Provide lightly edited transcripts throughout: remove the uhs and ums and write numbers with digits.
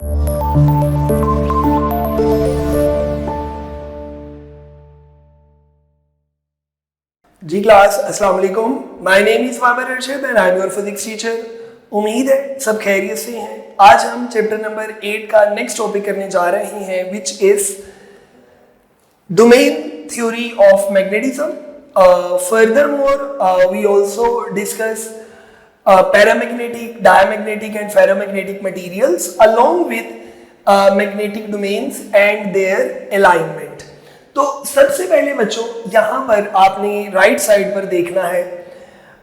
जी class, अस्सलाम वालेकुम। My name is Babar Arshad and I am your physics teacher. उम्मीद है सब खैरियत से हैं। आज हम चैप्टर नंबर 8 का नेक्स्ट टॉपिक करने जा रहे हैं, which is domain theory of magnetism. Furthermore we also discuss paramagnetic, diamagnetic and ferromagnetic materials along with magnetic domains and their alignment। तो सबसे पहले बच्चों यहाँ पर आपने राइट साइड पर देखना है,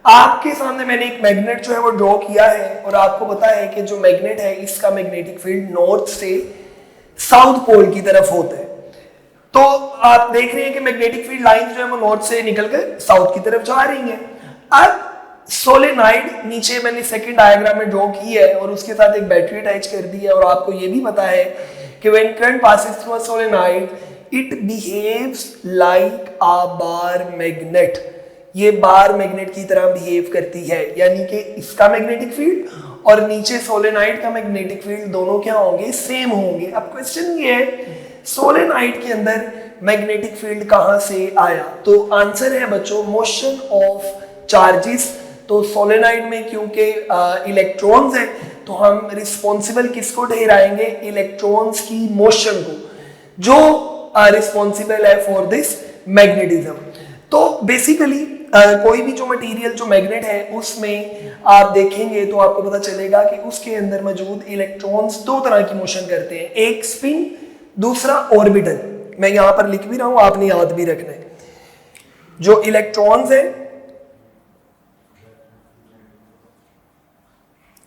आपके सामने मैंने एक मैग्नेट जो है वो ड्रॉ किया है और आपको पता है कि जो मैग्नेट है इसका मैग्नेटिक फील्ड नॉर्थ से साउथ पोल की तरफ होता है। तो आप देख रहे हैं कि मैग्नेटिक फील्ड लाइन जो है वो नॉर्थ से निकलकर साउथ की तरफ जा रही है। अब सोलेनाइड नीचे मैंने सेकंड डायग्राम में ड्रॉ की है और उसके साथ एक बैटरी अटैच कर दी है और आपको ये भी पता है कि when current passes through a solenoid it behaves like a bar magnet. ये बार मैग्नेट की तरह बिहेव करती है, यानी कि इसका मैग्नेटिक फील्ड और नीचे सोलेनाइड का मैग्नेटिक फील्ड दोनों क्या होंगे, सेम होंगे। अब क्वेश्चन ये है सोलेनाइड के अंदर मैग्नेटिक फील्ड कहां से आया? तो आंसर है बच्चों मोशन ऑफ चार्जेस। तो सोलेनाइड में क्योंकि इलेक्ट्रॉन्स हैं तो हम रिस्पॉन्सिबल किसको ठहराएंगे? इलेक्ट्रॉन्स की मोशन को, जो रिस्पॉन्सिबल है फॉर दिस मैग्नेटिज्म। तो बेसिकली कोई भी जो मटेरियल जो मैग्नेट है उसमें आप देखेंगे तो आपको पता चलेगा कि उसके अंदर मौजूद इलेक्ट्रॉन्स दो तरह की मोशन करते हैं, एक स्पिन, दूसरा ऑर्बिटल। मैं यहां पर लिख भी रहा हूं, आपने याद भी रखना है। जो इलेक्ट्रॉन्स है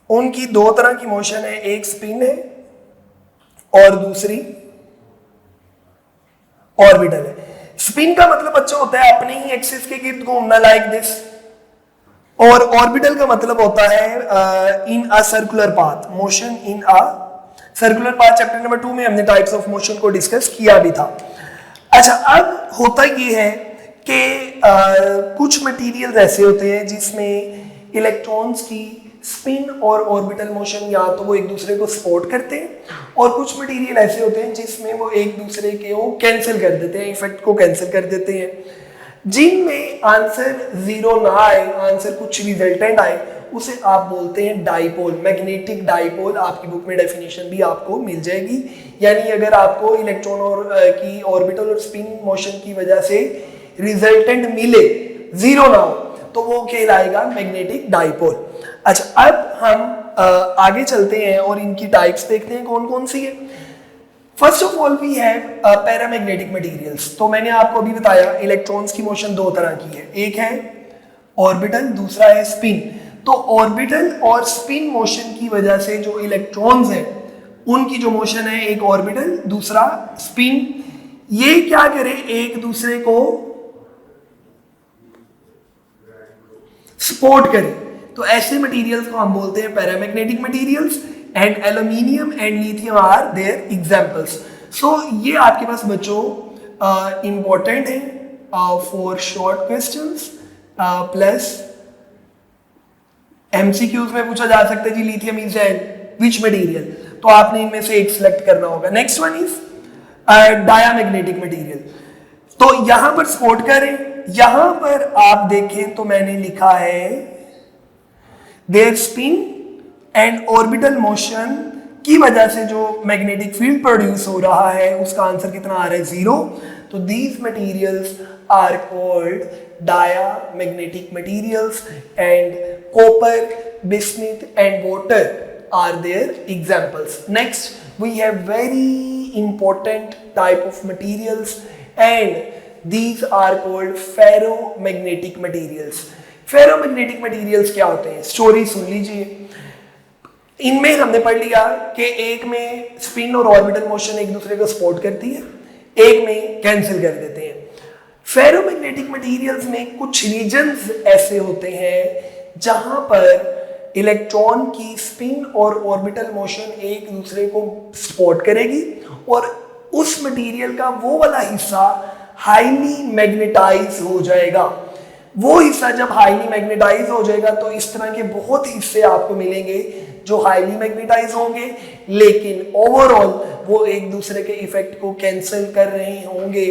उनकी दो तरह की मोशन है, एक स्पिन है और दूसरी ऑर्बिटल है। स्पिन का मतलब बच्चा होता है अपने ही एक्सिस के गिर्द घूमना, लाइक दिस, और ऑर्बिटल का मतलब होता है in a circular path, motion in a circular path. Chapter number 2 में हमने टाइप्स ऑफ मोशन को डिस्कस किया भी था। अच्छा, अब होता ये है कि कुछ मटेरियल ऐसे होते हैं जिसमें इलेक्ट्रॉन्स की स्पिन और ऑर्बिटल मोशन या तो वो एक दूसरे को सपोर्ट करते हैं और कुछ मटेरियल ऐसे होते हैं जिसमें वो एक दूसरे के वो कैंसिल कर देते हैं, इफेक्ट को कैंसिल कर देते हैं। जिनमें आंसर जीरो ना आए, आंसर कुछ रिजल्टेंट आए, उसे आप बोलते हैं डाइपोल, मैग्नेटिक डाइपोल। आपकी बुक में डेफिनेशन भी आपको मिल जाएगी। यानी अगर आपको इलेक्ट्रॉन और की ऑर्बिटल और स्पिन मोशन की वजह से रिजल्टेंट मिले, जीरो ना हो, तो वो कहलाएगा मैग्नेटिक डाइपोल। अच्छा, अब हम आगे चलते हैं और इनकी टाइप्स देखते हैं कौन कौन सी है। First of all we have paramagnetic materials. तो मैंने आपको अभी बताया इलेक्ट्रॉन्स की मोशन दो तरह की है, एक है ऑर्बिटल, दूसरा है स्पिन। तो ऑर्बिटल और स्पिन मोशन की वजह से जो इलेक्ट्रॉन्स हैं उनकी जो मोशन है, एक ऑर्बिटल दूसरा स्पिन, ये क्या करे, एक दूसरे को सपोर्ट करे। तो ऐसे मटेरियल्स को हम बोलते हैं paramagnetic materials and aluminium and lithium are their examples. So ये आपके पास बच्चों इंपॉर्टेंट है for short questions plus MCQs में पूछा जा सकता है जी lithium is an which material, तो आपने इनमें से एक सिलेक्ट करना होगा। Next one is diamagnetic material. तो यहां पर सपोर्ट करें, यहां पर आप देखें तो मैंने लिखा है their spin and orbital motion की वजह से जो मैग्नेटिक फील्ड प्रोड्यूस हो रहा है उसका आंसर कितना आ रहा है, जीरो। तो these materials are called diamagnetic materials and copper, bismuth and water are their examples. Next we have very important type of materials and these are called ferromagnetic materials। Ferromagnetic materials क्या होते हैं, story सुन लीजिए। इनमें हमने पढ़ लिया कि एक में स्पिन और ऑर्बिटल मोशन एक दूसरे को सपोर्ट करती है, एक में कैंसिल कर देते हैं। फेरोमैग्नेटिक मटेरियल्स में कुछ रीजन्स ऐसे होते हैं जहां पर इलेक्ट्रॉन की स्पिन और ऑर्बिटल मोशन एक दूसरे को सपोर्ट करेगी और उस मटेरियल का वो वाला हिस्सा हाईली मैग्नेटाइज हो जाएगा। वो हिस्सा जब हाईली मैग्नेटाइज हो जाएगा तो इस तरह के बहुत हिस्से आपको मिलेंगे जो हाईली मैग्नेटाइज होंगे, लेकिन ओवरऑल वो एक दूसरे के इफेक्ट को कैंसिल कर रहे होंगे।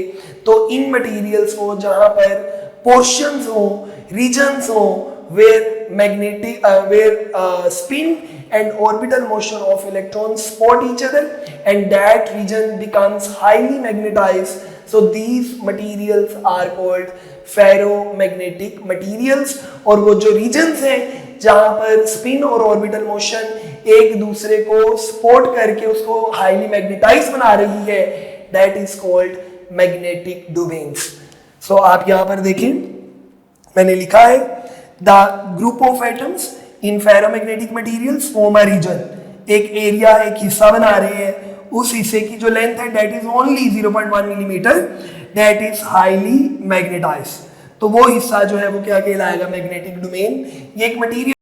तो इन मटेरियल्स को जहां पर पोर्शंस हो, रीजन्स हो where magnetic where spin and orbital motion of electrons support each other and that region becomes highly magnetized, so these materials are called ferromagnetic materials। और वो जो regions हैं जहां पर spin और orbital motion एक दूसरे को support करके उसको highly magnetized बना रही है, that is called magnetic domains। so आप यहां पर देखें, मैंने लिखा है The group of atoms in ferromagnetic materials form a region। एक एरिया, एक हिस्सा बना रहे हैं, उस हिस्से की जो लेंथ है that is only 0.1 millimetre, that is highly magnetized। तो वो हिस्सा जो है वो क्या कहलाएगा, मैग्नेटिक डोमेन। ये एक मटेरियल